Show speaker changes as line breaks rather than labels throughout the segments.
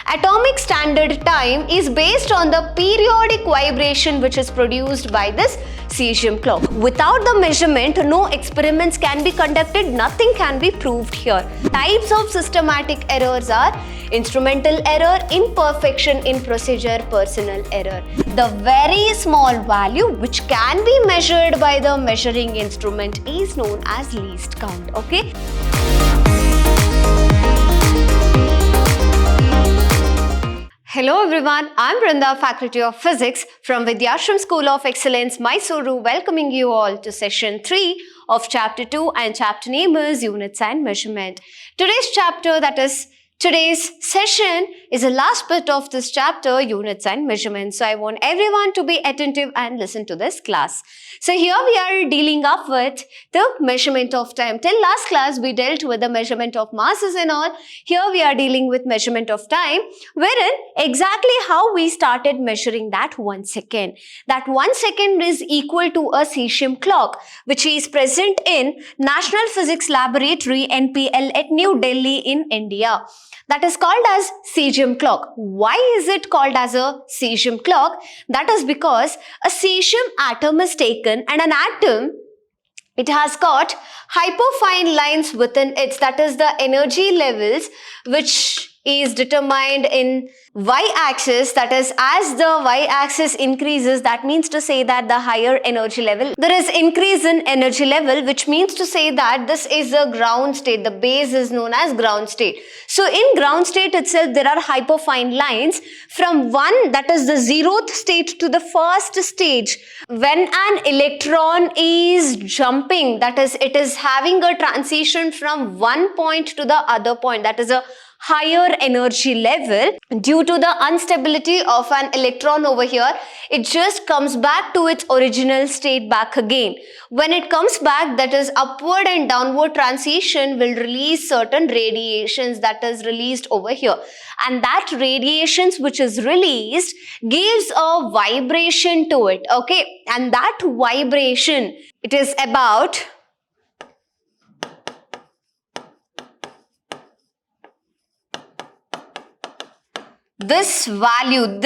Atomic standard time is based on the periodic vibration which is produced by this cesium clock. Without the measurement, no experiments can be conducted, nothing can be proved here. Types of systematic errors are instrumental error, imperfection in procedure, personal error. The very small value which can be measured by the measuring instrument is known as least count. Okay. Hello everyone, I'm Brinda, Faculty of Physics from Vidhyaashram School of Excellence, Mysuru, welcoming you all to session 3 of chapter 2, and chapter name is Units and Measurement. Today's session is the last bit of this chapter, Units and Measurements. So I want everyone to be attentive and listen to this class. So here we are dealing up with the measurement of time. Till last class we dealt with the measurement of masses and all. Here we are dealing with measurement of time, wherein exactly how we started measuring that 1 second. That 1 second is equal to a cesium clock, which is present in National Physics Laboratory NPL at New Delhi in India. That is called as cesium clock. Why is it called as a cesium clock? That is because a cesium atom is taken, and an atom, it has got hyperfine lines within it, that is the energy levels which is determined in y-axis. That is, as the y-axis increases, that means to say that the higher energy level, there is increase in energy level, which means to say that this is the ground state. The base is known as ground state. So in ground state itself, there are hyperfine lines from one, that is the 0th state, to the first stage. When an electron is jumping, that is, it is having a transition from one point to the other point, that is a higher energy level. Due to the instability of an electron over here, it just comes back to its original state back again. When it comes back, that is upward and downward transition will release certain radiations that is released over here. And that radiations which is released gives a vibration to it. Okay. And that vibration, it is about this value,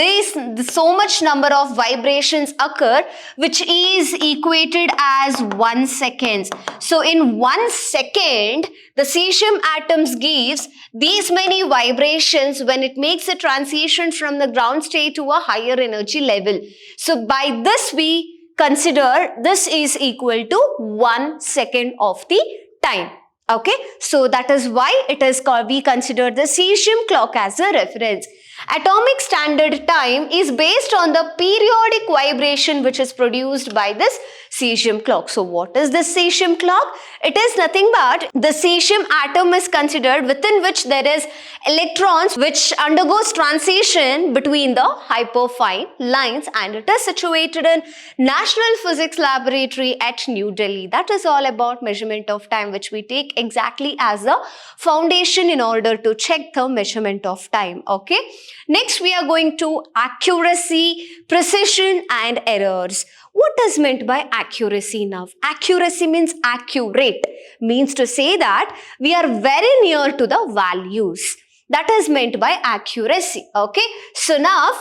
so much number of vibrations occur, which is equated as 1 second. So in 1 second, the cesium atoms gives these many vibrations when it makes a transition from the ground state to a higher energy level. So by this we consider this is equal to 1 second of the time. Okay, so that is why it is called, we consider the cesium clock as a reference. Atomic standard time is based on the periodic vibration which is produced by this cesium clock. So what is this cesium clock? It is nothing but the cesium atom is considered within which there is electrons which undergoes transition between the hyperfine lines, and it is situated in National Physics Laboratory at New Delhi. That is all about measurement of time, which we take exactly as a foundation in order to check the measurement of time. Okay. Next, we are going to accuracy, precision and errors. What is meant by accuracy now? Accuracy means accurate, means to say that we are very near to the values. That is meant by accuracy. Okay. So now,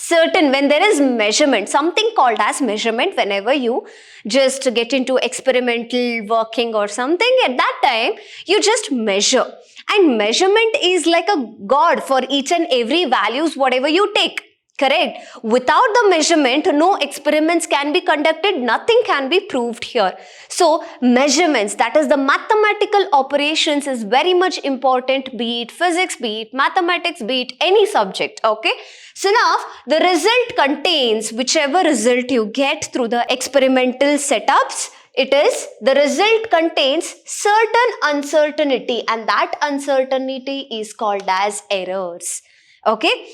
when there is measurement, something called as measurement, whenever you just get into experimental working or something, at that time, you just measure. And measurement is like a god for each and every values, whatever you take. Correct? Without the measurement, no experiments can be conducted, nothing can be proved here. So, measurements, that is the mathematical operations, is very much important, be it physics, be it mathematics, be it any subject. Okay? So now, the result contains whichever result you get through the experimental setups. The result contains certain uncertainty, and that uncertainty is called as errors. Okay.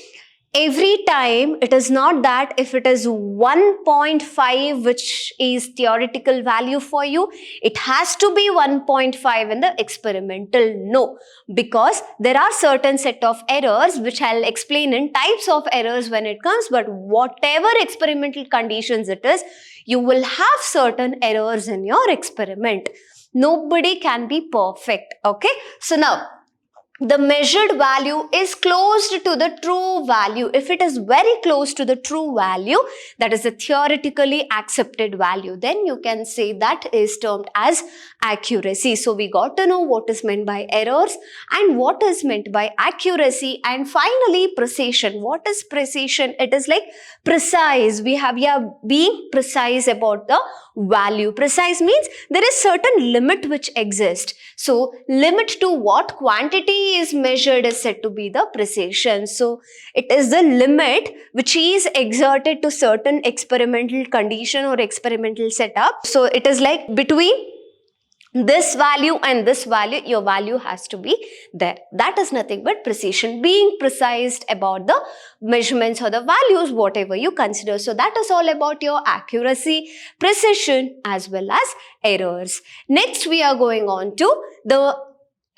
Every time, it is not that if it is 1.5 which is theoretical value for you, it has to be 1.5 in the experimental. No, because there are certain set of errors which I'll explain in types of errors when it comes, but whatever experimental conditions it is, you will have certain errors in your experiment. Nobody can be perfect. Okay. So now, the measured value is close to the true value. If it is very close to the true value, that is a theoretically accepted value, then you can say that is termed as accuracy. So we got to know what is meant by errors and what is meant by accuracy, and finally precision. What is precision? It is like precise. We are being precise about the value. Precise means there is certain limit which exists. So limit to what quantity is measured is said to be the precision. So it is the limit which is exerted to certain experimental condition or experimental setup. So it is like between this value and this value, your value has to be there. That is nothing but precision, being precise about the measurements or the values, whatever you consider. So that is all about your accuracy, precision, as well as errors. Next, we are going on to the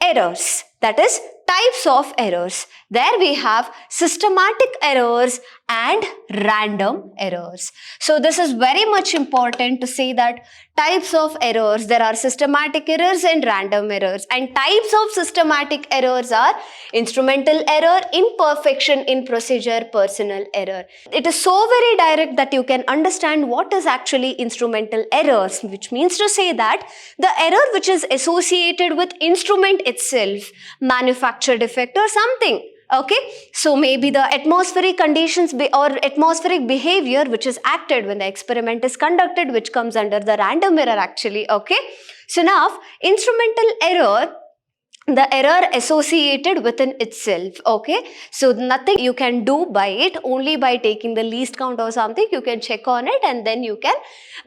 errors, that is types of errors. There we have systematic errors and random errors. So this is very much important to say that types of errors, there are systematic errors and random errors, and types of systematic errors are instrumental error, imperfection in procedure, personal error. It is so very direct that you can understand what is actually instrumental errors, which means to say that the error which is associated with instrument itself, manufacture defect or something. Okay, so maybe the atmospheric conditions or atmospheric behavior which is acted when the experiment is conducted, which comes under the random error actually. Okay, so now instrumental error, the error associated within itself. Okay, so nothing you can do by it, only by taking the least count or something you can check on it and then you can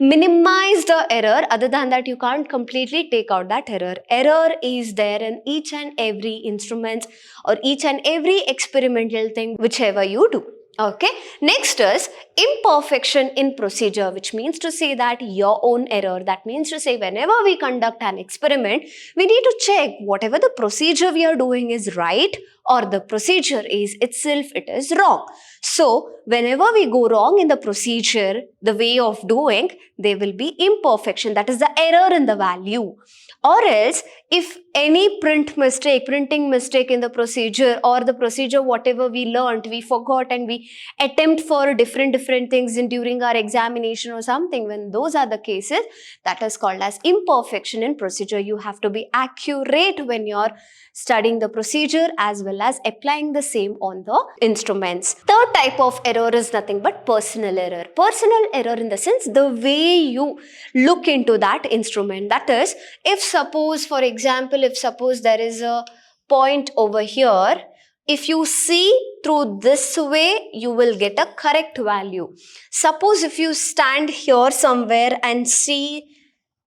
minimize the error. Other than that, you can't completely take out that error. Error is there in each and every instrument or each and every experimental thing whichever you do. Okay, next is imperfection in procedure, which means to say that your own error. That means to say whenever we conduct an experiment, we need to check whatever the procedure we are doing is right or the procedure is itself it is wrong. So whenever we go wrong in the procedure, the way of doing, there will be imperfection, that is the error in the value. Or else if any printing mistake in the procedure or the procedure whatever we learned, we forgot and we attempt for different things during our examination or something, when those are the cases, that is called as imperfection in procedure. You have to be accurate when you're studying the procedure as well as applying the same on the instruments. Third type of error is nothing but personal error. Personal error in the sense the way you look into that instrument. That is, if suppose for example, if suppose there is a point over here, if you see through this way, you will get a correct value. Suppose if you stand here somewhere and see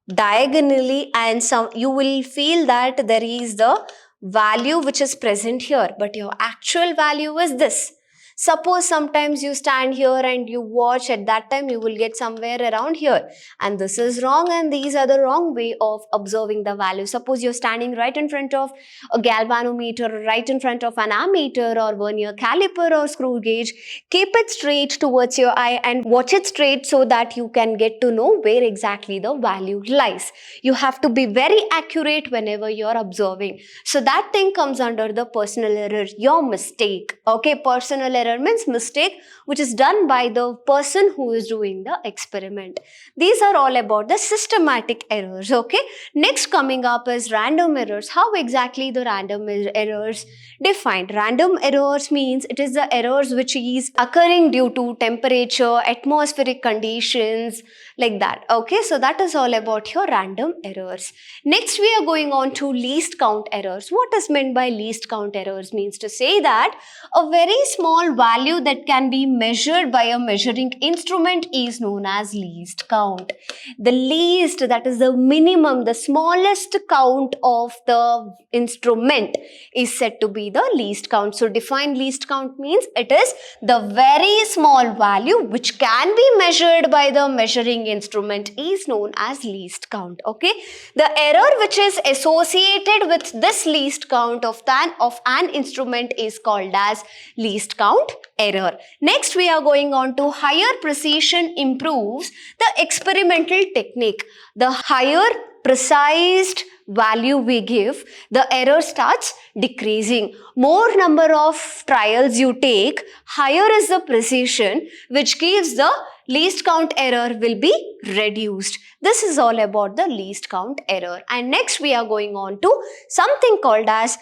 diagonally and you will feel that there is the value which is present here, but your actual value is this. Suppose sometimes you stand here and you watch, at that time you will get somewhere around here, and this is wrong and these are the wrong way of observing the value. Suppose you're standing right in front of a galvanometer, right in front of an ammeter or vernier caliper or screw gauge, keep it straight towards your eye and watch it straight so that you can get to know where exactly the value lies. You have to be very accurate whenever you're observing. So that thing comes under the personal error, your mistake. Okay, personal error means mistake which is done by the person who is doing the experiment. These are all about the systematic errors. Okay, next coming up is random errors. How exactly the random errors defined? Random errors means it is the errors which is occurring due to temperature, atmospheric conditions, like that. Okay, so that is all about your random errors. Next we are going on to least count errors. What is meant by least count errors? Means to say that a very small value that can be measured by a measuring instrument is known as least count. The least, that is the minimum, the smallest count of the instrument is said to be the least count. So define least count means it is the very small value which can be measured by the measuring instrument is known as least count. Okay, the error which is associated with this least count of an instrument is called as least count error. Next we are going on to higher precision improves the experimental technique. The higher precise value we give, the error starts decreasing. More number of trials you take, higher is the precision, which gives the least count error will be reduced. This is all about the least count error. And next we are going on to something called as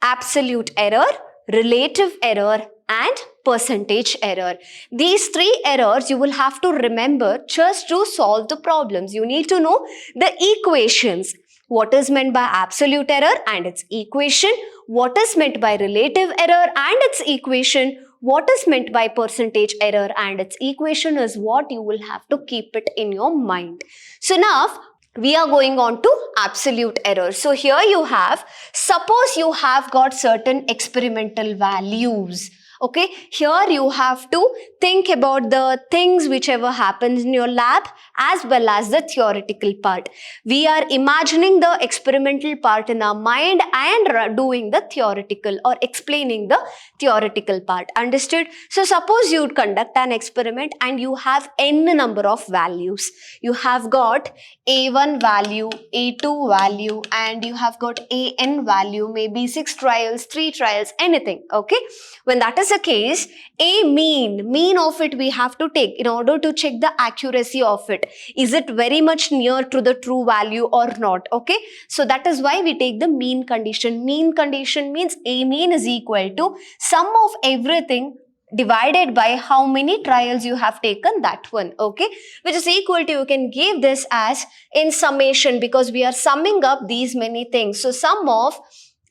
absolute error, relative error, and percentage error. These three errors you will have to remember just to solve the problems. You need to know the equations. What is meant by absolute error and its equation? What is meant by relative error and its equation? What is meant by percentage error and its equation is what you will have to keep it in your mind. So now we are going on to absolute error. So here you have, suppose you have got certain experimental values. Okay, here you have to think about the things whichever happens in your lab as well as the theoretical part. We are imagining the experimental part in our mind and doing the theoretical or explaining the theoretical part. Understood? So suppose you conduct an experiment and you have n number of values. You have got A1 value, A2 value, and you have got AN value, maybe 6 trials, 3 trials, anything. Okay, when that is the case, a mean of it we have to take in order to check the accuracy of it. Is it very much near to the true value or not? Okay, so that is why we take the mean condition. Mean condition means a mean is equal to sum of everything divided by how many trials you have taken, that one. Okay, which is equal to, you can give this as in summation because we are summing up these many things. So sum of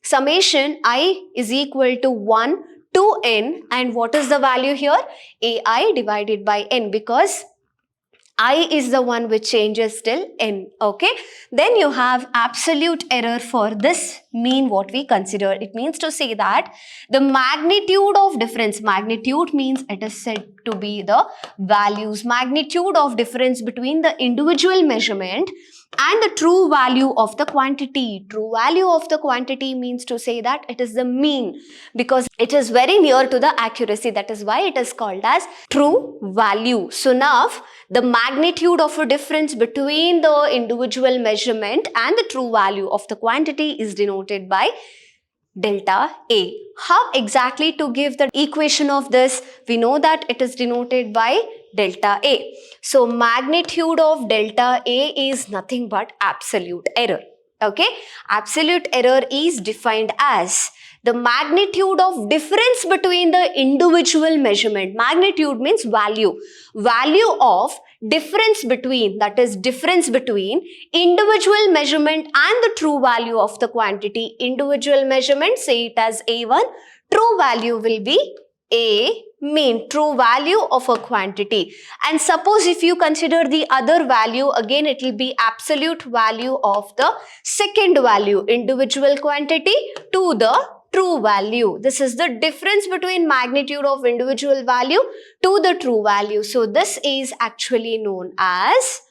summation I is equal to 1 to n, and what is the value here? AI divided by n, because I is the one which changes till n. Okay, then you have absolute error for this mean what we consider. It means to say that the magnitude of difference, magnitude means it is said to be the values, magnitude of difference between the individual measurement and the true value of the quantity. True value of the quantity means to say that it is the mean because it is very near to the accuracy. That is why it is called as true value. So now the magnitude of a difference between the individual measurement and the true value of the quantity is denoted by delta A. How exactly to give the equation of this? We know that it is denoted by delta A. So magnitude of delta A is nothing but absolute error. Okay, absolute error is defined as the magnitude of difference between the individual measurement. Magnitude means value. Value of difference between, that is difference between individual measurement and the true value of the quantity. Individual measurement, say it as A1. True value will be A mean, true value of a quantity. And suppose if you consider the other value, again it will be absolute value of the second value, individual quantity to the true value. This is the difference between magnitude of individual value to the true value. So this is actually known as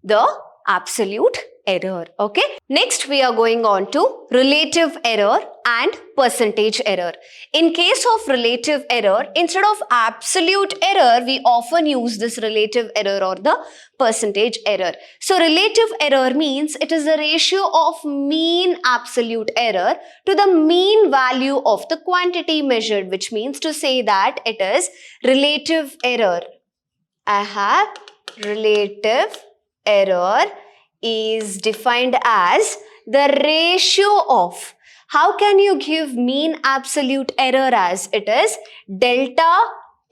the absolute error. Okay, next we are going on to relative error and percentage error. In case of relative error, instead of absolute error, we often use this relative error or the percentage error. So relative error means it is the ratio of mean absolute error to the mean value of the quantity measured, which means to say that it is relative error. I have relative error is defined as the ratio of, how can you give mean absolute error as? It is delta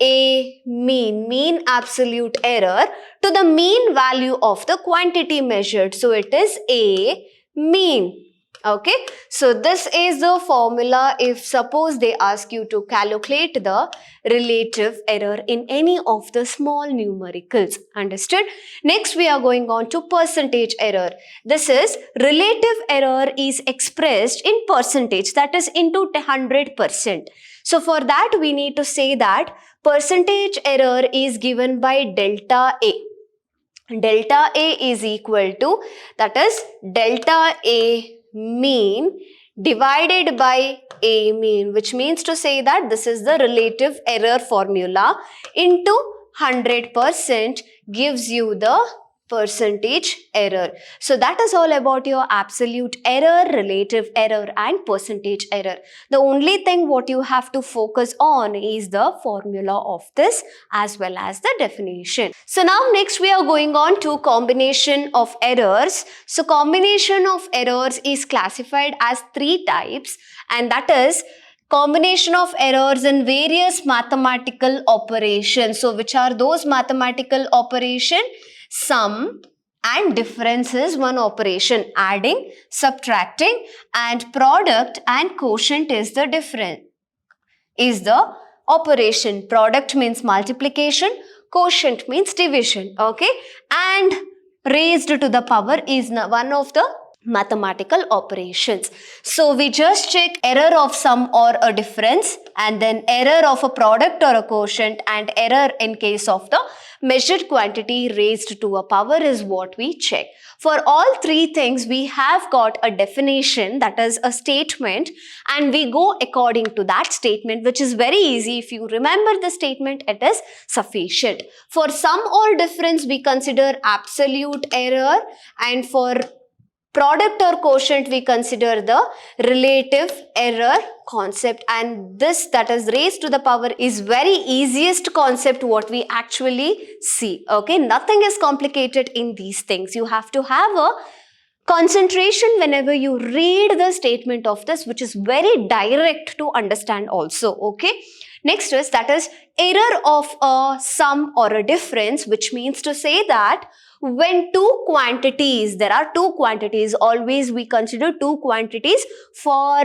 A mean, mean absolute error to the mean value of the quantity measured. So it is A mean. Okay, so this is the formula if suppose they ask you to calculate the relative error in any of the small numericals. Understood? Next we are going on to percentage error. This is relative error is expressed in percentage, that is into 100%. So for that we need to say that percentage error is given by delta A. Delta A is equal to, that is delta A mean divided by A mean, which means to say that this is the relative error formula into 100% gives you the percentage error. So that is all about your absolute error, relative error and percentage error. The only thing what you have to focus on is the formula of this as well as the definition. So now next we are going on to combination of errors. So combination of errors is classified as 3 types, and that is combination of errors in various mathematical operations. So which are those mathematical operations? Sum and difference is one operation, adding, subtracting, and product and quotient is the difference, is the operation. Product means multiplication, quotient means division, okay? And raised to the power is one of the mathematical operations. So we just check error of sum or a difference, and then error of a product or a quotient, and error in case of the measured quantity raised to a power is what we check. For all 3 things we have got a definition, that is a statement, and we go according to that statement, which is very easy. If you remember the statement, it is sufficient. For sum or difference we consider absolute error, and for product or quotient we consider the relative error concept, and this, that is raised to the power, is very easiest concept what we actually see, okay? Nothing is complicated in these things. You have to have a concentration whenever you read the statement of this, which is very direct to understand also, okay? Next is, that is error of a sum or a difference, which means to say that when 2 quantities, there are 2 quantities, always we consider 2 quantities for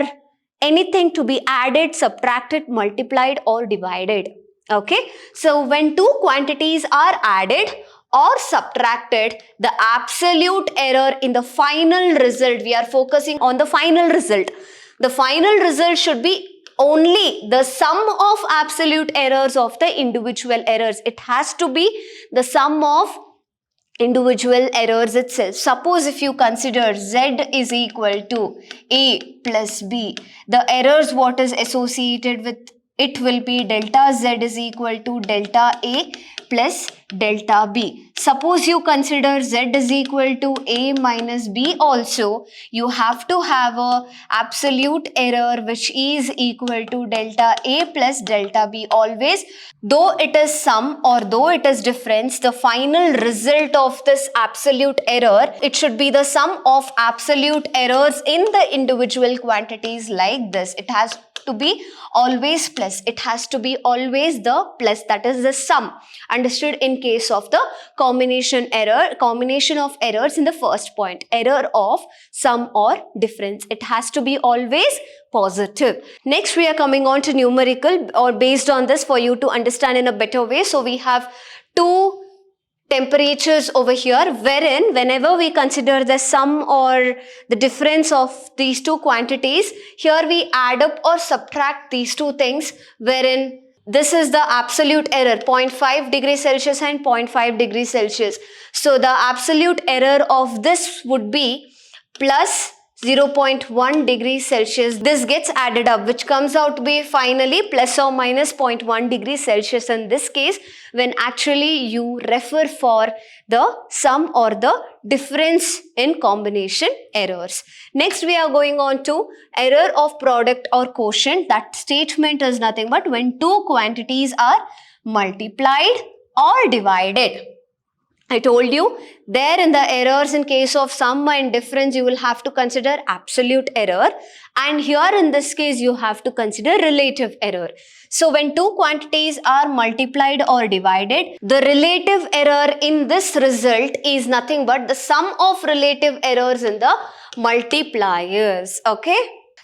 anything to be added, subtracted, multiplied or divided, okay? So when 2 quantities are added or subtracted, the absolute error in the final result, we are focusing on the final result. The final result should be only the sum of absolute errors of the individual errors. It has to be the sum of individual errors itself. Suppose if you consider Z is equal to A plus B, the errors what is associated with it will be delta Z is equal to delta A plus delta B. Suppose you consider Z is equal to A minus B also, you have to have a absolute error which is equal to delta A plus delta B always. Though it is sum or though it is difference, the final result of this absolute error, it should be the sum of absolute errors in the individual quantities like this. It has to be always plus. It has to be always the plus, that is the sum. Understood? In case of the combination of errors in the first point, error of sum or difference, it has to be always positive. Next we are coming on to numerical, or based on this for you to understand in a better way. So we have 2 temperatures over here, wherein whenever we consider the sum or the difference of these 2 quantities, here we add up or subtract these 2 things, wherein this is the absolute error 0.5 degrees Celsius and 0.5 degrees Celsius. So the absolute error of this would be plus 0.1 degrees Celsius. This gets added up, which comes out to be finally plus or minus 0.1 degrees Celsius in this case, when actually you refer for the sum or the difference in combination errors. Next we are going on to error of product or quotient. That statement is nothing but when 2 quantities are multiplied or divided. I told you there in the errors in case of sum and difference you will have to consider absolute error, and here in this case you have to consider relative error. So when 2 quantities are multiplied or divided, the relative error in this result is nothing but the sum of relative errors in the multipliers, okay?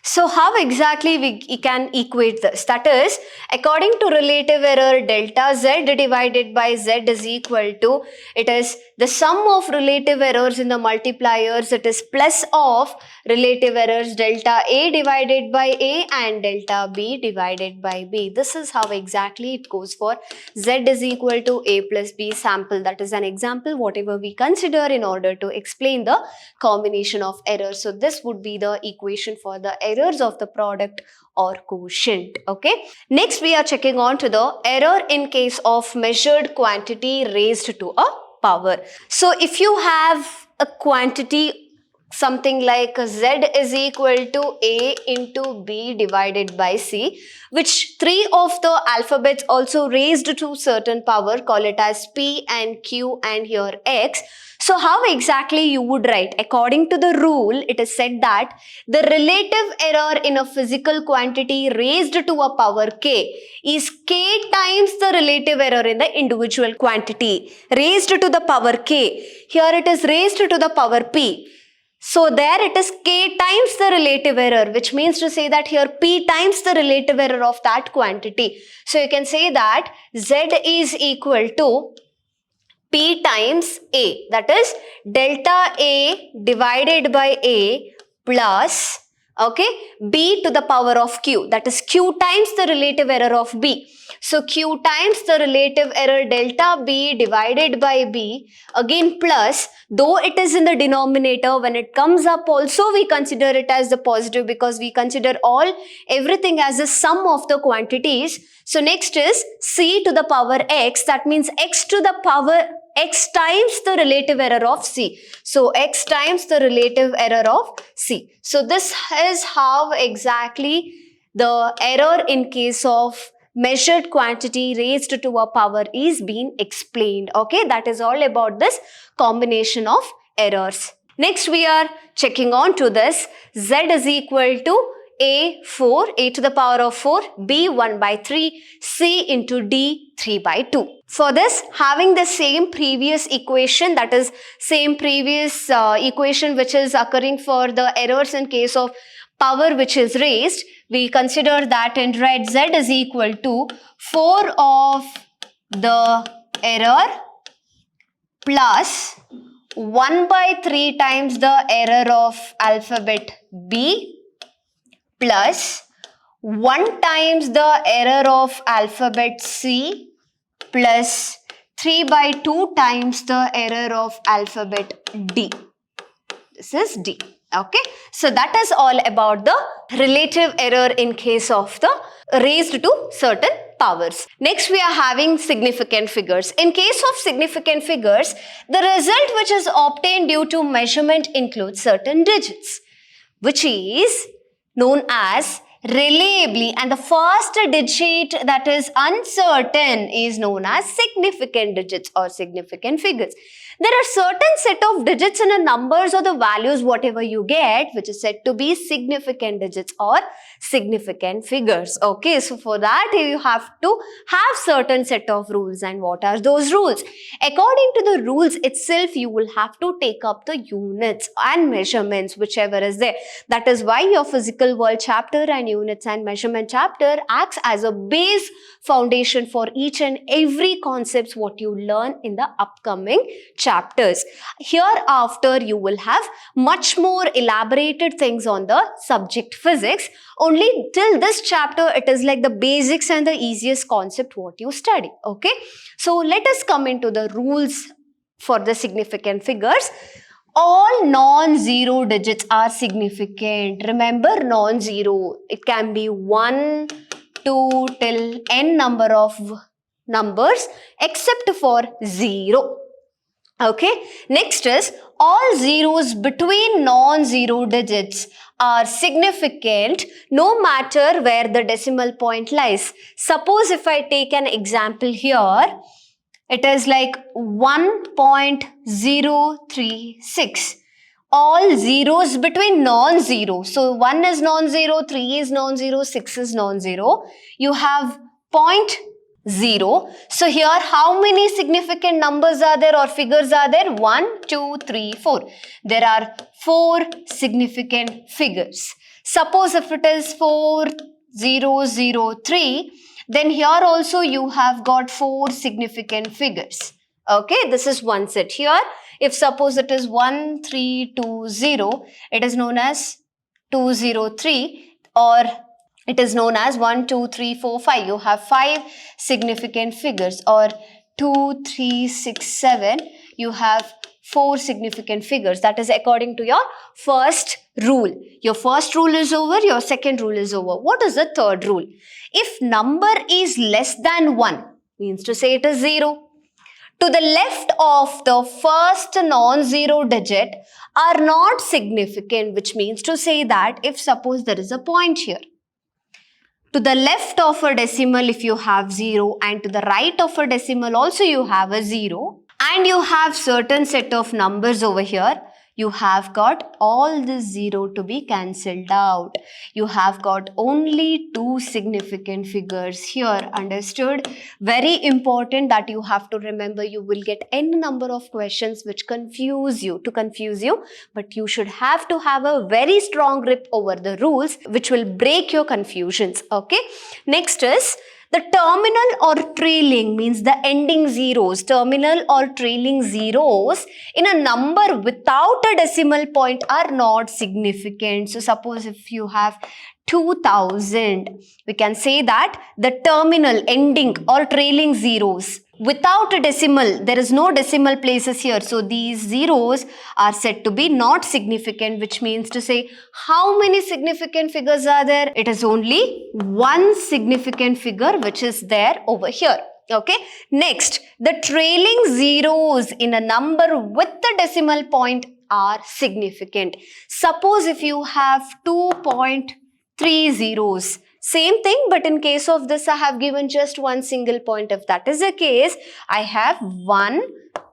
So how exactly we can equate this? That is, according to relative error, delta Z divided by Z is equal to, it is the sum of relative errors in the multipliers, it is plus of relative errors delta A divided by A and delta B divided by B. This is how exactly it goes for Z is equal to A plus B sample. That is an example, whatever we consider in order to explain the combination of errors. So this would be the equation for the errors of the product or quotient, okay? Next we are checking on to the error in case of measured quantity raised to a power. So if you have a quantity something like z is equal to a into b divided by c, which three of the alphabets also raised to certain power, call it as p and q and here x. So how exactly you would write? According to the rule, it is said that the relative error in a physical quantity raised to a power k is k times the relative error in the individual quantity raised to the power k. Here it is raised to the power p. So there it is k times the relative error, which means to say that here p times the relative error of that quantity. So you can say that z is equal to p times a, that is delta a divided by a plus, okay, b to the power of q, that is q times the relative error of b. So q times the relative error delta b divided by b, again plus, though it is in the denominator, when it comes up also we consider it as the positive because we consider everything as a sum of the quantities. So next is c to the power x, that means x to the power x times the relative error of c. So x times the relative error of c. So this is how exactly the error in case of measured quantity raised to a power is being explained. Okay, that is all about this combination of errors. Next we are checking on to this z is equal to a 4, a to the power of 4, b 1 by 3, c into d 3 by 2. For this, having the same previous equation, that is same previous equation which is occurring for the errors in case of power which is raised, we consider that in red z is equal to 4 of the error plus 1 by 3 times the error of alphabet b plus 1 times the error of alphabet C plus 3 by 2 times the error of alphabet D. This is D. Okay. So that is all about the relative error in case of the raised to certain powers. Next we are having significant figures. In case of significant figures, the result which is obtained due to measurement includes certain digits, which is known as reliably, and the first digit that is uncertain is known as significant digits or significant figures. There are certain set of digits in a numbers or the values whatever you get which is said to be significant digits or significant figures. Okay, so for that you have to have certain set of rules, and what are those rules? According to the rules itself, you will have to take up the units and measurements whichever is there. That is why your physical world chapter and units and measurement chapter acts as a base foundation for each and every concepts what you learn in the upcoming chapters. Hereafter you will have much more elaborated things on the subject physics. Only till this chapter it is like the basics and the easiest concept what you study. Okay, so let us come into the rules for the significant figures. All non-zero digits are significant. Remember, non-zero, it can be 1, 2 till n number of numbers except for 0. Okay, next is all zeros between non-zero digits are significant no matter where the decimal point lies. Suppose if I take an example here, it is like 1.036. All zeros between non-zero. So 1 is non-zero, 3 is non-zero, 6 is non-zero. You have 0. So here how many significant numbers are there or figures are there? 1, 2, 3, 4. There are 4 significant figures. Suppose if it is 4003, then here also you have got 4 significant figures. Okay, this is one set. Here, if suppose it is 1320, it is known as 203, or it is known as 1, 2, 3, 4, 5. You have 5 significant figures, or 2, 3, 6, 7. You have 4 significant figures. That is according to your first rule. Your first rule is over, your second rule is over. What is the third rule? If number is less than 1, means to say it is 0. to the left of the first non-zero digit are not significant, which means to say that if suppose there is a point here, to the left of a decimal if you have 0 and to the right of a decimal also you have a 0 and you have certain set of numbers over here, you have got all this 0 to be cancelled out. You have got only 2 significant figures here. Understood? Very important that you have to remember. You will get n number of questions which confuse you, but you should have to have a very strong grip over the rules which will break your confusions. Okay. Next is the terminal or trailing, means the ending zeros. Terminal or trailing zeros in a number without a decimal point are not significant. So suppose if you have 2000, we can say that the terminal, ending or trailing zeros without a decimal, there is no decimal places here. So these zeros are said to be not significant, which means to say how many significant figures are there? It is only one significant figure which is there over here. Okay. Next, the trailing zeros in a number with the decimal point are significant. Suppose if you have 2.3 zeros, same thing, but in case of this, I have given just one single point. If that is the case, I have 1,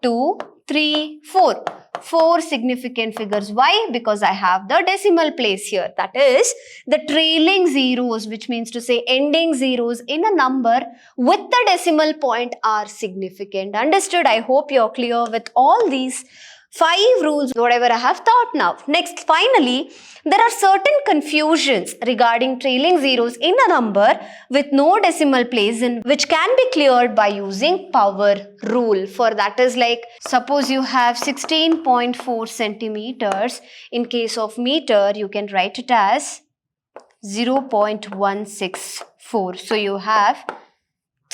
2, 3, 4. 4 significant figures. Why? Because I have the decimal place here. That is the trailing zeros, which means to say ending zeros in a number with the decimal point are significant. Understood? I hope you're clear with all these 5 rules, whatever I have taught now. Next, finally, there are certain confusions regarding trailing zeros in a number with no decimal place in which can be cleared by using power rule. For that is like, suppose you have 16.4 centimeters. In case of meter, you can write it as 0.164. So you have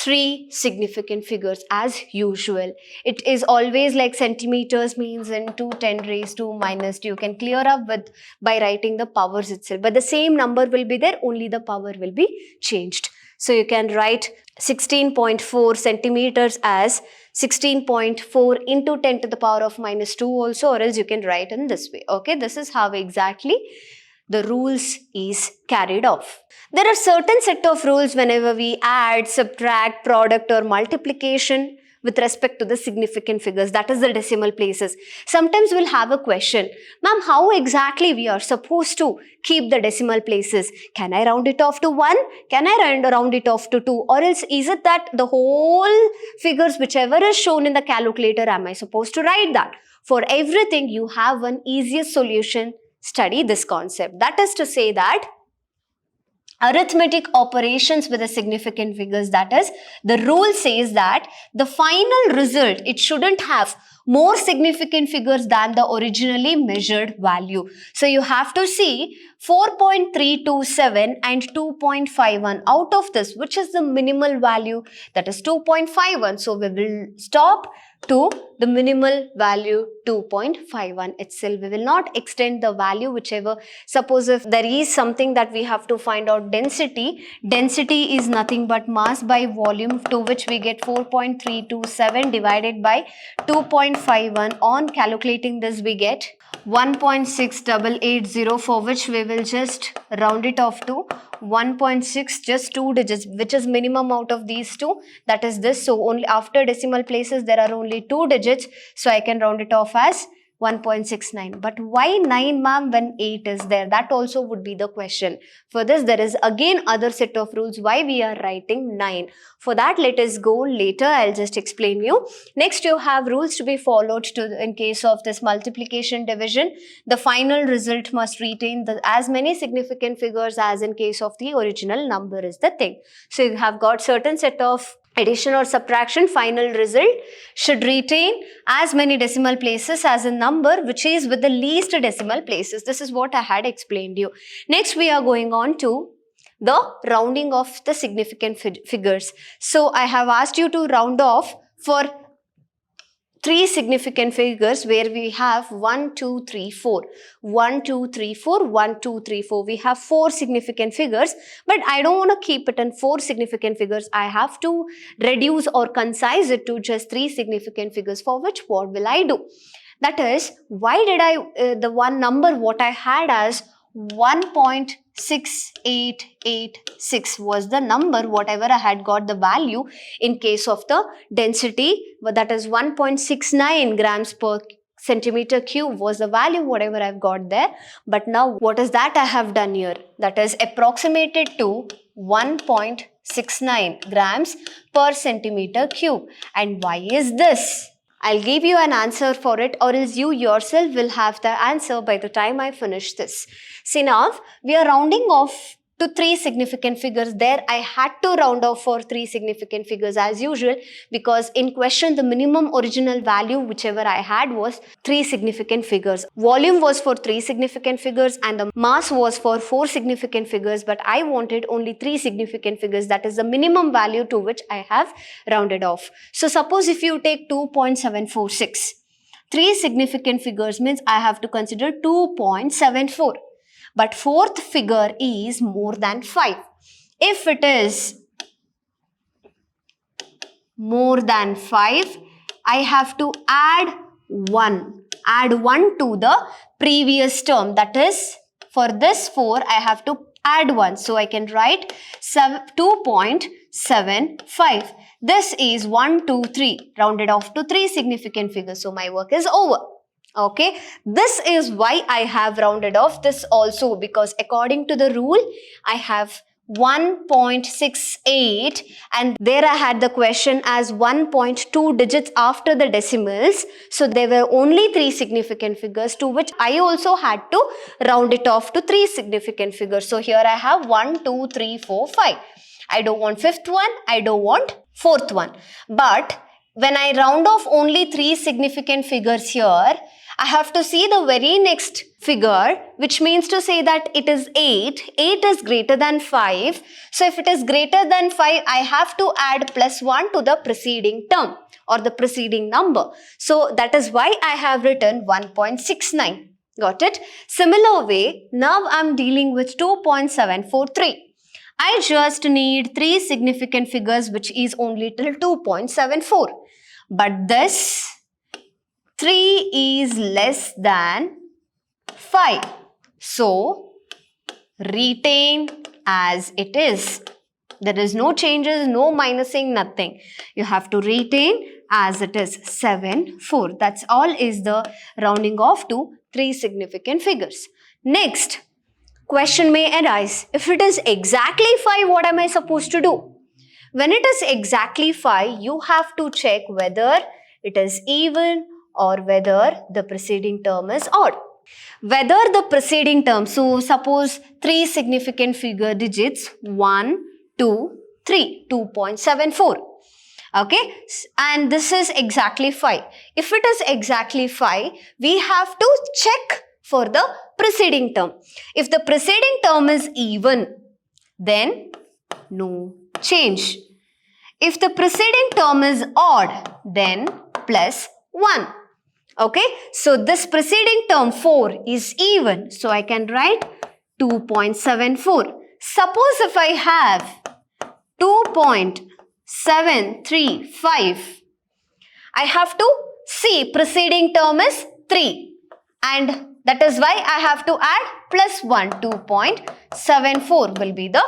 3 significant figures as usual. It is always like centimeters means into 10 raised to minus 2. You can clear up with by writing the powers itself. But the same number will be there, only the power will be changed. So you can write 16.4 centimeters as 16.4 into 10 to the power of minus 2 also, or else you can write in this way. Okay, this is how exactly the rules is carried off. There are certain set of rules whenever we add, subtract, product or multiplication with respect to the significant figures, that is the decimal places. Sometimes we'll have a question, ma'am, how exactly we are supposed to keep the decimal places? Can I round it off to 1? Can I round it off to 2? Or else is it that the whole figures whichever is shown in the calculator, am I supposed to write that? For everything you have one easiest solution. Study this concept. That is to say that arithmetic operations with the significant figures, that is, the rule says that the final result, it shouldn't have more significant figures than the originally measured value. So you have to see 4.327 and 2.51. Out of this, which is the minimal value? That is 2.51. So we will stop to the minimal value 2.51 itself. We will not extend the value whichever. Suppose if there is something that we have to find out density. Density is nothing but mass by volume, to which we get 4.327 divided by 2.51. On calculating this, we get 1.6880, for which we will just round it off to 1.6, just 2 digits, which is minimum out of these two, that is this. So only after decimal places there are only 2 digits, so I can round it off as 1.69. But why 9, ma'am, when 8 is there? That also would be the question. For this, there is again other set of rules why we are writing 9. For that, let us go later. I'll just explain you. Next, you have rules to be followed in case of this multiplication division. The final result must retain as many significant figures as in case of the original number is the thing. So you have got certain set of addition or subtraction. Final result should retain as many decimal places as a number which is with the least decimal places. This is what I had explained you. Next, we are going on to the rounding of the significant figures. So I have asked you to round off for three significant figures where we have 1, 2, 3, 4. 1, 2, 3, 4, 1, 2, 3, 4. We have 4 significant figures, but I don't want to keep it in 4 significant figures. I have to reduce or concise it to just 3 significant figures, for which what will I do? That is, why did the one number what I had as 1.6886 was the number whatever I had got the value in case of the density, that is 1.69 grams per centimeter cube was the value whatever I've got there. But now what is that I have done here? That is approximated to 1.69 grams per centimeter cube. And why is this? I'll give you an answer for it, or else you yourself will have the answer by the time I finish this. See, now we are rounding off to 3 significant figures. There I had to round off for 3 significant figures as usual, because in question the minimum original value whichever I had was 3 significant figures. Volume was for 3 significant figures and the mass was for 4 significant figures, but I wanted only 3 significant figures. That is the minimum value to which I have rounded off. So suppose if you take 2.746, 3 significant figures means I have to consider 2.74. But fourth figure is more than 5. If it is more than 5, I have to add 1. Add 1 to the previous term. That is, for this 4, I have to add 1. So I can write 2.75. This is 1, 2, 3. Rounded off to 3 significant figures. So my work is over. Okay, this is why I have rounded off this also, because according to the rule, I have 1.68 and there I had the question as 1.2 digits after the decimals. So there were only 3 significant figures, to which I also had to round it off to 3 significant figures. So here I have 1, 2, 3, 4, 5. I don't want 5th one, I don't want 4th one. But when I round off only 3 significant figures here, I have to see the very next figure, which means to say that it is 8. 8 is greater than 5. So if it is greater than 5, I have to add plus 1 to the preceding term or the preceding number. So that is why I have written 1.69. Got it? Similar way, now I am dealing with 2.743. I just need 3 significant figures, which is only till 2.74. But this 3 is less than 5. So, retain as it is. There is no changes, no minusing, nothing. You have to retain as it is, 7, 4. That's all is the rounding off to 3 significant figures. Next, question may arise. If it is exactly 5, what am I supposed to do? When it is exactly 5, you have to check whether it is even or whether the preceding term is odd. Whether the preceding term, so suppose 3 significant figure digits, 1, 2, 3, 2.74. Okay, and this is exactly 5. If it is exactly 5, we have to check for the preceding term. If the preceding term is even, then no change. If the preceding term is odd, then plus 1. Okay, so this preceding term 4 is even, so I can write 2.74. Suppose if I have 2.735, I have to see preceding term is 3 and that is why I have to add plus 1. 2.74 will be the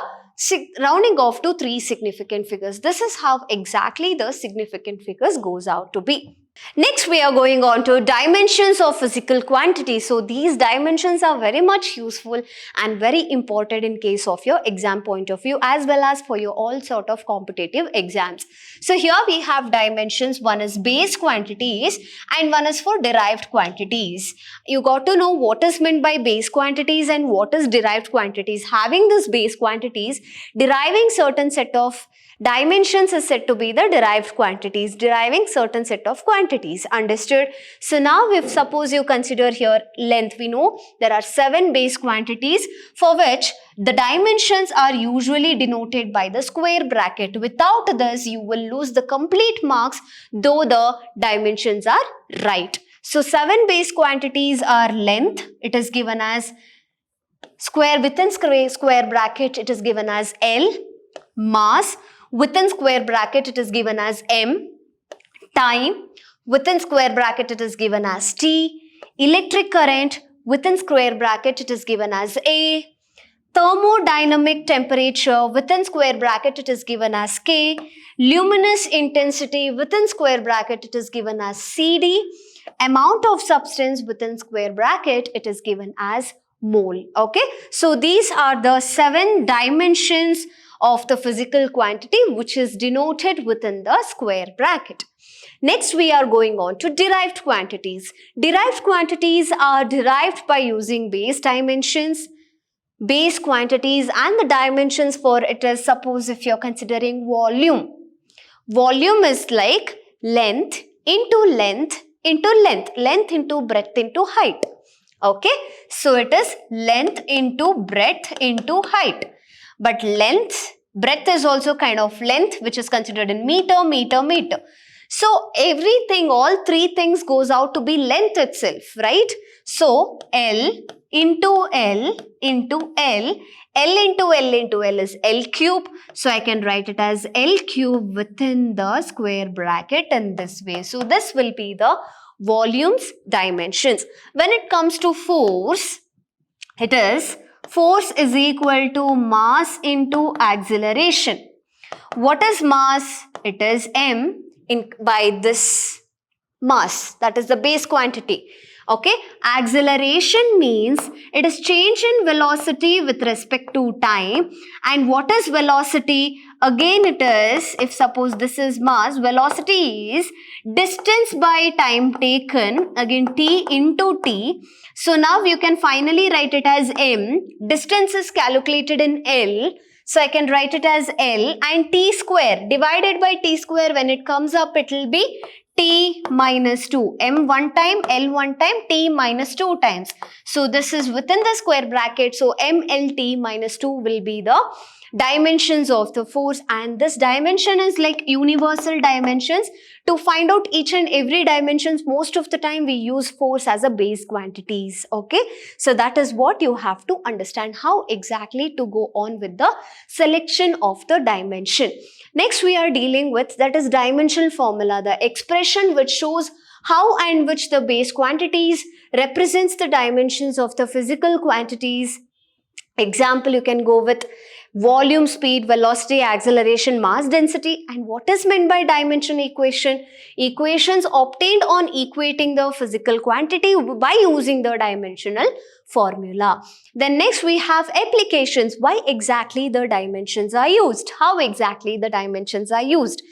rounding off to 3 significant figures. This is how exactly the significant figures goes out to be. Next, we are going on to dimensions of physical quantity. So these dimensions are very much useful and very important in case of your exam point of view, as well as for your all sort of competitive exams. So here we have dimensions. One is base quantities and one is for derived quantities. You got to know what is meant by base quantities and what is derived quantities. Having this base quantities, deriving certain set of dimensions is said to be the derived quantities, deriving certain set of quantities. quantities. Understood? So now if suppose you consider here length, we know there are 7 base quantities for which the dimensions are usually denoted by the square bracket. Without this, you will lose the complete marks though the dimensions are right. So 7 base quantities are length, it is given as square within square bracket, it is given as L. Mass within square bracket, it is given as M. Time within square bracket, it is given as T. Electric current within square bracket, it is given as A. Thermodynamic temperature within square bracket, it is given as K. Luminous intensity within square bracket, it is given as CD. Amount of substance within square bracket, it is given as mole. Okay, so these are the 7 dimensions of the physical quantity which is denoted within the square bracket. Next, we are going on to derived quantities. Derived quantities are derived by using base dimensions, base quantities, and the dimensions for it is, suppose if you're considering volume. Volume is like length into length into length, length into breadth into height. Okay, so it is length into breadth into height. But length, breadth is also kind of length which is considered in meter, meter, meter. So everything, all 3 things goes out to be length itself, right? So L into L into L, L into L into L is L cube. So I can write it as L cube within the square bracket in this way. So this will be the volume's dimensions. When it comes to force, it is force is equal to mass into acceleration. What is mass? It is m by this mass, that is the base quantity. Okay, acceleration means it is change in velocity with respect to time. And what is velocity? Again it is, if suppose this is mass, velocity is distance by time taken, again t into t. So now you can finally write it as m. Distance is calculated in L. So I can write it as L, and t square divided by t square, when it comes up it will be t minus 2. M one time, L one time, t minus 2 times. So this is within the square bracket. So MLT minus 2 will be the dimensions of the force, and this dimension is like universal dimensions. To find out each and every dimensions, most of the time we use force as a base quantities. Okay, so that is what you have to understand, how exactly to go on with the selection of the dimension. Next we are dealing with, that is dimensional formula, the expression which shows how and which the base quantities represents the dimensions of the physical quantities. Example, you can go with volume, speed, velocity, acceleration, mass, density. And what is meant by dimension equation? Equations obtained on equating the physical quantity by using the dimensional formula. Then next we have applications. Why exactly the dimensions are used? How exactly the dimensions are used?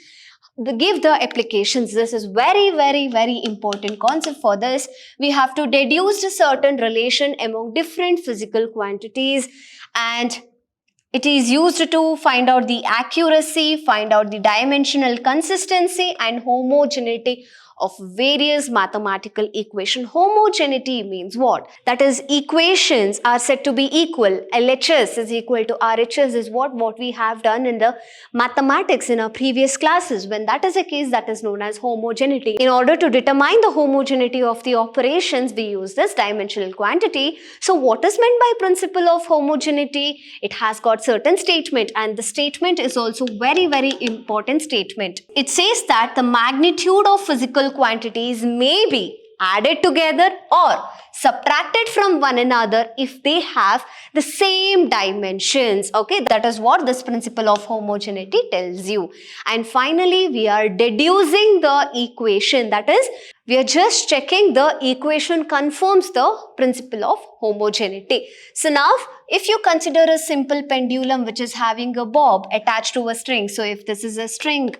Give the applications. This is very, very, very important concept. For this, we have to deduce a certain relation among different physical quantities, and it is used to find out the accuracy, find out the dimensional consistency and homogeneity of various mathematical equation. Homogeneity means what? That is, equations are said to be equal. LHS is equal to RHS is what we have done in the mathematics in our previous classes. When that is the case, that is known as homogeneity. In order to determine the homogeneity of the operations, we use this dimensional quantity. So what is meant by principle of homogeneity? It has got certain statement, and the statement is also very, very important statement. It says that the magnitude of physical quantities may be added together or subtracted from one another if they have the same dimensions. Okay, that is what this principle of homogeneity tells you. And finally, we are deducing the equation. That is, we are just checking the equation confirms the principle of homogeneity. So now, if you consider a simple pendulum which is having a bob attached to a string. So if this is a string,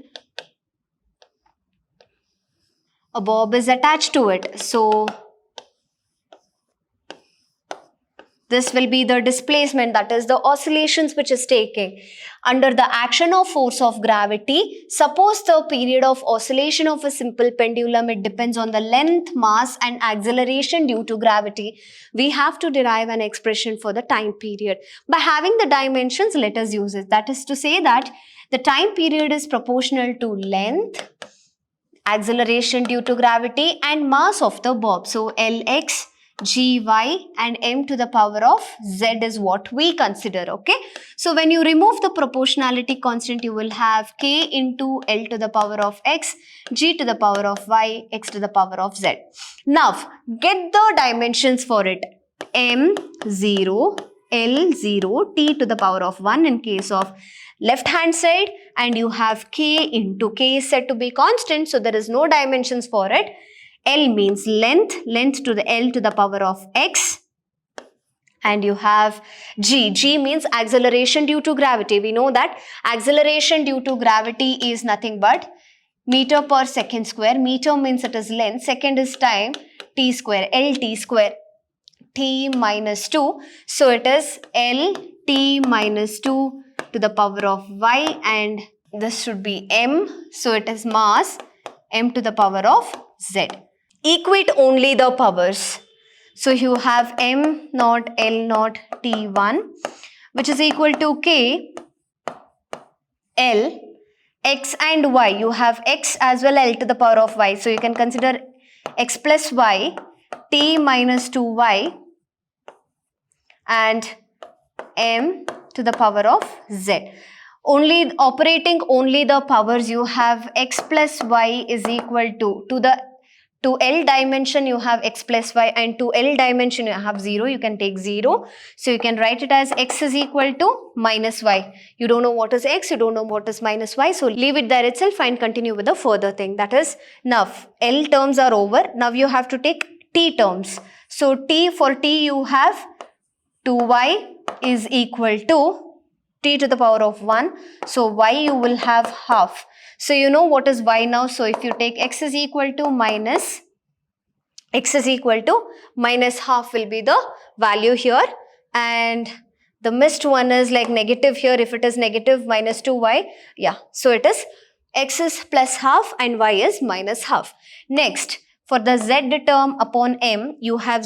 a bob is attached to it. So This will be the displacement, that is the oscillations which is taking. Under the action of force of gravity, suppose the period of oscillation of a simple pendulum, it depends on the length, mass and acceleration due to gravity. We have to derive an expression for the time period. By having the dimensions, let us use it. That is to say that the time period is proportional to length, acceleration due to gravity and mass of the bob. So Lx, Gy and m to the power of z is what we consider, okay? So when you remove the proportionality constant, you will have k into L to the power of x, G to the power of y, x to the power of z. Now, get the dimensions for it. M0, L0, t to the power of 1 in case of left hand side, and you have k into k is said to be constant, so there is no dimensions for it. L means length, length to the L to the power of x, and you have G. G means acceleration due to gravity. We know that acceleration due to gravity is nothing but meter per second square. Meter means it is length, second is time, t square, LT square, t minus 2. So it is LT minus 2 to the power of y, and this should be m. So it is mass m to the power of z. Equate only the powers. So you have m naught L naught T1, which is equal to k L x and y. You have x as well L to the power of y. So you can consider x plus y, t minus 2y and m to the power of z. Only operating only the powers, you have x plus y is equal to L dimension you have x plus y, and to L dimension you have 0. You can take 0. So you can write it as x is equal to minus y. You don't know what is x, you don't know what is minus y. So leave it there itself and continue with the further thing. That is, now L terms are over. Now you have to take t terms. So for t you have 2y is equal to t to the power of 1. So y you will have half. So you know what is y now. So if you take x is equal to minus half will be the value here, and the missed one is like negative here. If it is negative minus 2y, yeah, so it is x is plus half and y is minus half. Next, for the z term upon m, you have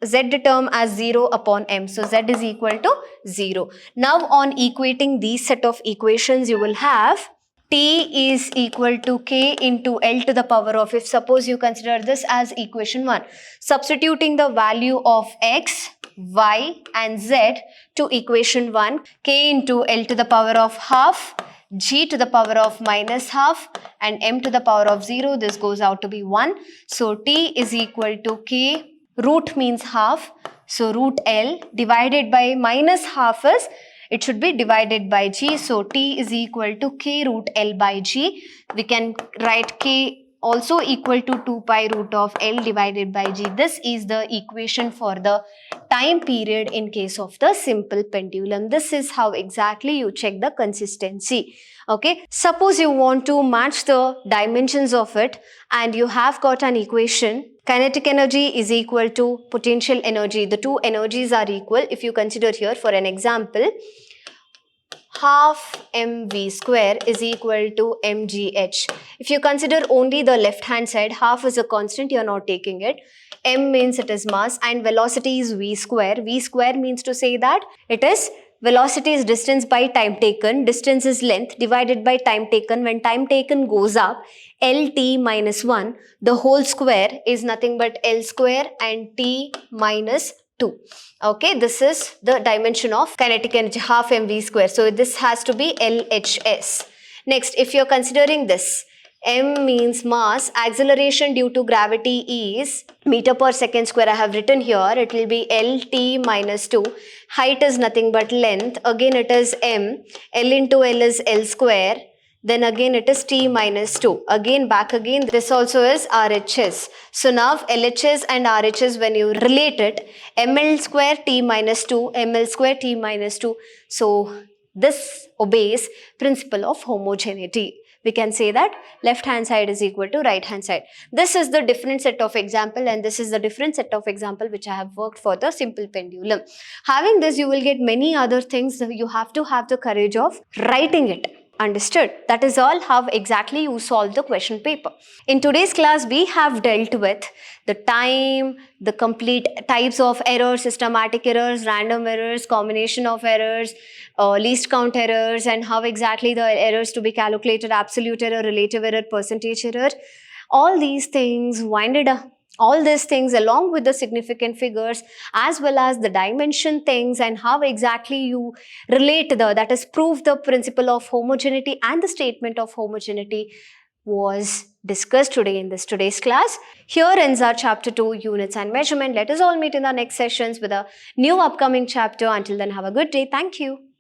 z term as 0 upon m. So z is equal to 0. Now on equating these set of equations, you will have t is equal to k into L to the power of, if suppose you consider this as equation 1, substituting the value of x, y and z to equation 1, k into L to the power of half, g to the power of minus half and m to the power of 0, this goes out to be 1. So t is equal to k, root means half, so root L divided by minus half is, it should be divided by g. So t is equal to k root L by g. We can write k also equal to 2 pi root of L divided by g. This is the equation for the time period in case of the simple pendulum. This is how exactly you check the consistency. Okay, suppose you want to match the dimensions of it and you have got an equation. Kinetic energy is equal to potential energy. The two energies are equal. If you consider here for an example, half mv square is equal to mgh. If you consider only the left hand side, half is a constant, you are not taking it. M means it is mass and velocity is v square. V square means to say that it is velocity is distance by time taken, distance is length divided by time taken. When time taken goes up, LT minus 1, the whole square is nothing but L square and T minus 2. Okay, this is the dimension of kinetic energy, half mv square. So this has to be LHS. Next, if you're considering this, m means mass, acceleration due to gravity is meter per second square. I have written here, it will be LT minus 2. Height is nothing but length. Again it is m. L into L is L square. Then again it is T minus 2. Again back again, this also is RHS. So now LHS and RHS, when you relate it, ml square T minus 2, ml square T minus 2. So this obeys principle of homogeneity. We can say that left hand side is equal to right hand side. This is the different set of example, and this is the different set of example which I have worked for the simple pendulum. Having this, you will get many other things. You have to have the courage of writing it. Understood? That is all how exactly you solve the question paper. In today's class, we have dealt with the time, the complete types of errors, systematic errors, random errors, combination of errors, least count errors, and how exactly the errors to be calculated, absolute error, relative error, percentage error. All these things winded up. All these things along with the significant figures as well as the dimension things and how exactly you relate that is prove the principle of homogeneity and the statement of homogeneity was discussed today in today's class. Here ends our chapter 2, units and measurement. Let us all meet in the next sessions with a new upcoming chapter. Until then, have a good day. Thank you.